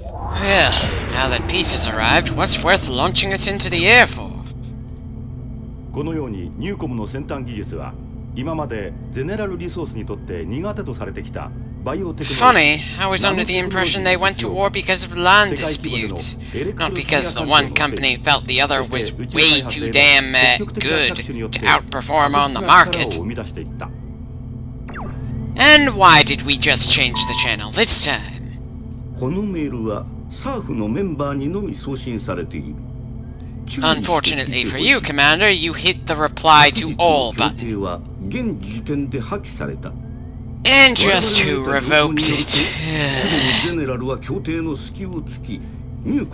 Well, now that peace has arrived, what's worth launching us into the air for? このようにニューコムの先端技術は今までゼネラルリソースにとって苦手とされてきたバイオテクノロジー。 Funny, I was under the impression they went to war because of land disputes, not because the one company felt the other was way too damn good to outperform on the market. And why did we just change the channel this time? このメールはサーフのメンバーにのみ送信されている。 Unfortunately for you, Commander, you hit the reply to all button. は現時点で破棄された。 And just who revoked it?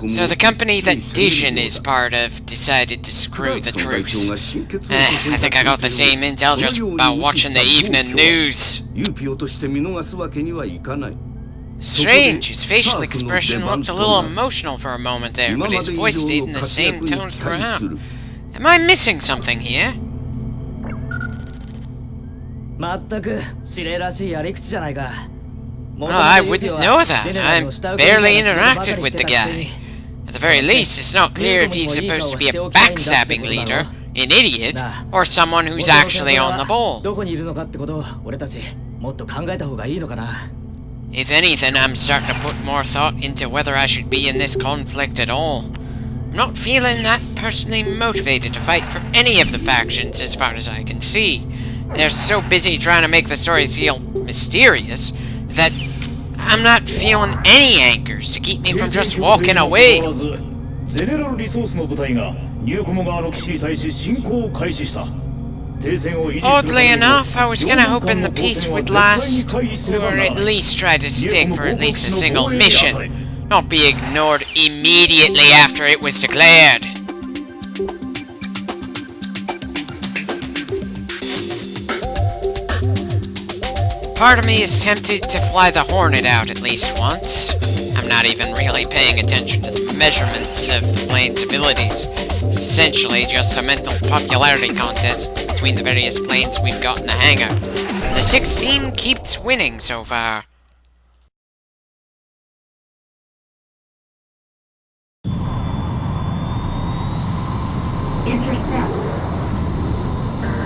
So the company that Dijon is part of decided to screw the truce. I think I got the same intel just by watching the evening news. Strange, his facial expression looked a little emotional for a moment there, but his voice stayed in the same tone throughout. Am I missing something here? Oh, I wouldn't know that. I barely interacted with the guy. At the very least, it's not clear if he's supposed to be a backstabbing leader, an idiot, or someone who's actually on the ball. If anything, I'm starting to put more thought into whether I should be in this conflict at all. I'm not feeling that personally motivated to fight for any of the factions as far as I can see. They're so busy trying to make the story feel mysterious that I'm not feeling any anchors to keep me from just walking away. Oddly enough, I was kinda hoping the peace would last, or at least try to stick for at least a single mission, not be ignored immediately after it was declared. Part of me is tempted to fly the Hornet out at least once. I'm not even really paying attention to the measurements of the plane's abilities. Essentially just a mental popularity contest between the various planes we've got in the hangar. And the 6 team keeps winning so far.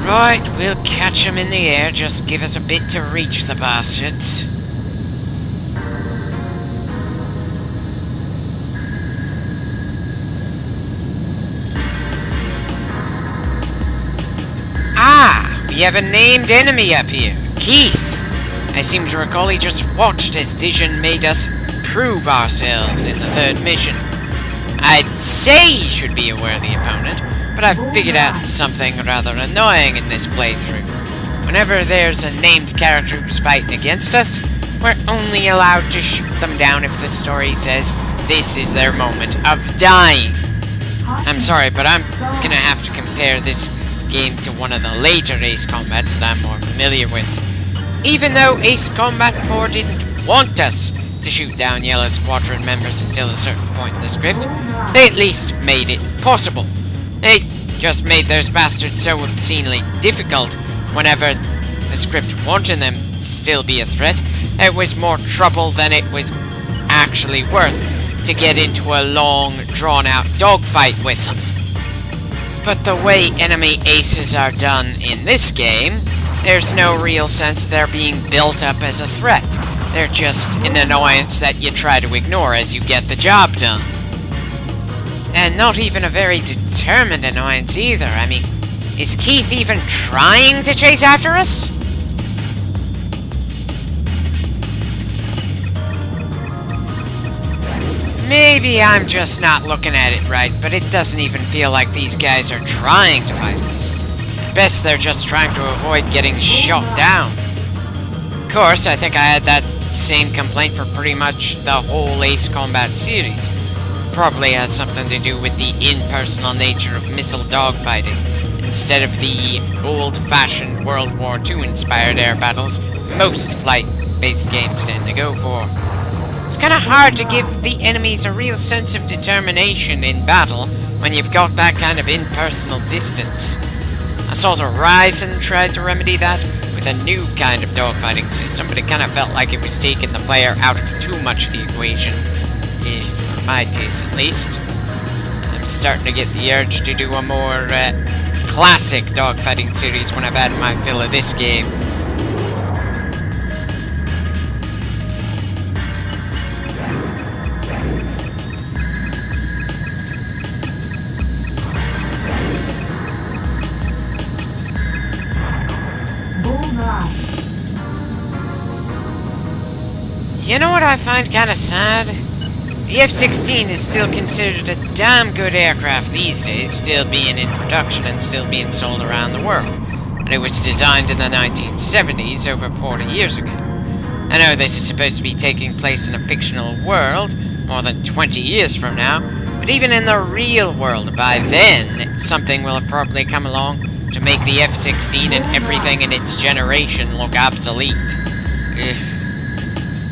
Right, we'll catch them in the air, just give us a bit to reach the bastards. Ah, we have a named enemy up here, Keith. I seem to recall he just watched as Dijon made us prove ourselves in the 3rd mission. I'd say he should be a worthy opponent, but I've figured out something rather annoying in this playthrough. Whenever there's a named character who's fighting against us, we're only allowed to shoot them down if the story says this is their moment of dying. I'm sorry, but I'm gonna have to compare this game to one of the later Ace Combats that I'm more familiar with. Even though Ace Combat 4 didn't want us to shoot down Yellow Squadron members until a certain point in the script, they at least made it possible. They just made those bastards so obscenely difficult whenever the script wanted them to still be a threat. It was more trouble than it was actually worth to get into a long, drawn-out dogfight with them. But the way enemy aces are done in this game, there's no real sense of their being built up as a threat. They're just an annoyance that you try to ignore as you get the job done. And not even a very determined annoyance either. I mean, is Keith even trying to chase after us? Maybe I'm just not looking at it right, but it doesn't even feel like these guys are trying to fight us. At best, they're just trying to avoid getting shot down. Of course, I think I had that same complaint for pretty much the whole Ace Combat series. Probably has something to do with the impersonal nature of missile dogfighting, instead of the old-fashioned World War II inspired air battles most flight-based games tend to go for. It's kinda hard to give the enemies a real sense of determination in battle when you've got that kind of impersonal distance. Assault Horizon tried to remedy that with a new kind of dogfighting system, but it kinda felt like it was taking the player out of too much of the equation. For my taste, at least. I'm starting to get the urge to do a more classic dogfighting series when I've had my fill of this game. You know what I find kinda sad? The F-16 is still considered a damn good aircraft these days, still being in production and still being sold around the world. And it was designed in the 1970s, over 40 years ago. I know this is supposed to be taking place in a fictional world, more than 20 years from now, but even in the real world, by then, something will have probably come along to make the F-16 and everything in its generation look obsolete. Ugh.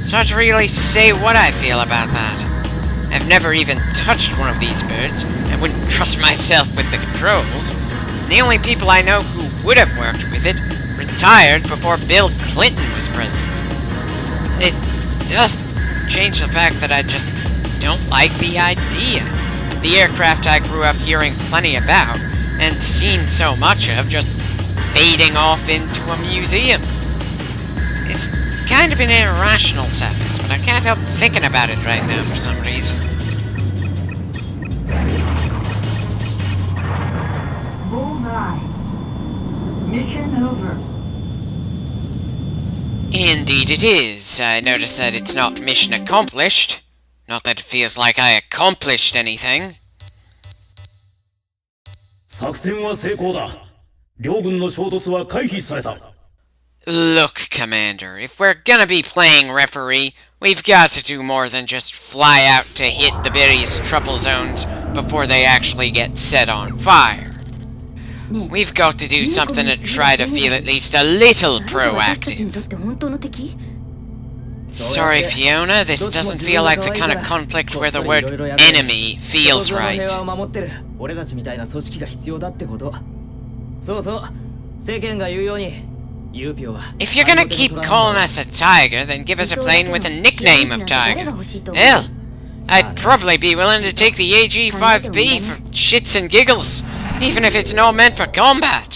It's hard to really say what I feel about that. I've never even touched one of these birds, and wouldn't trust myself with the controls. The only people I know who would have worked with it retired before Bill Clinton was president. It doesn't change the fact that I just don't like the idea. The aircraft I grew up hearing plenty about, and seen so much of, just fading off into a museum. It's kind of an irrational sadness, but I can't help thinking about it right now for some reason. Mission over. Indeed it is. I notice that it's not mission accomplished. Not that it feels like I accomplished anything. 作戦は成功だ。両軍の衝突は回避された。 Look, Commander, if we're gonna be playing referee, we've got to do more than just fly out to hit the various trouble zones before they actually get set on fire. We've got to do something to try to feel at least a little proactive. Sorry, Fiona, this doesn't feel like the kind of conflict where the word enemy feels right. If you're gonna keep calling us a tiger, then give us a plane with a nickname of tiger. Hell, I'd probably be willing to take the AG-5B for shits and giggles, even if it's not meant for combat.